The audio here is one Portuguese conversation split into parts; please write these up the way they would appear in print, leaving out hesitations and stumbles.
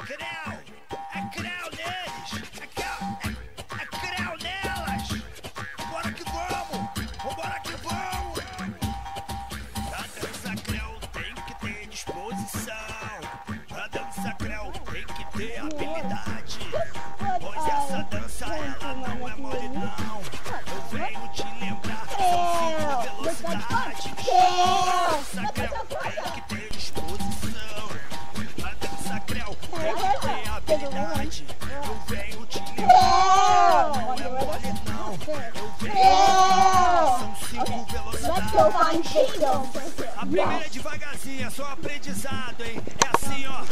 creu, é creu neles, é creu nelas. Bora que vamos, bora que vamos. A dança creu tem que ter disposição. A dança creu tem que ter habilidade. Pois essa dança ela não é mole não. Eu venho te lembrar, são 5 velocidades. A dança creu tem que ter disposição. A dança creu tem que ter habilidade. Eu venho te lembrar, não é mole não. Eu venho, são 5 velocidades. A primeira é devagarzinho, é só aprendizado, hein? É assim, ó.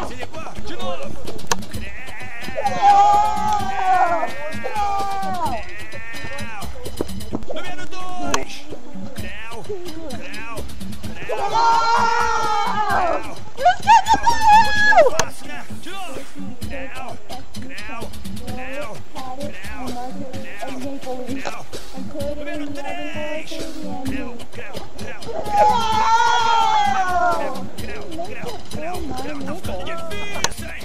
Se ligou? De novo. Número 2. Creu. Continua fácil, né? De novo. Número 3. Tá ficando difícil, hein?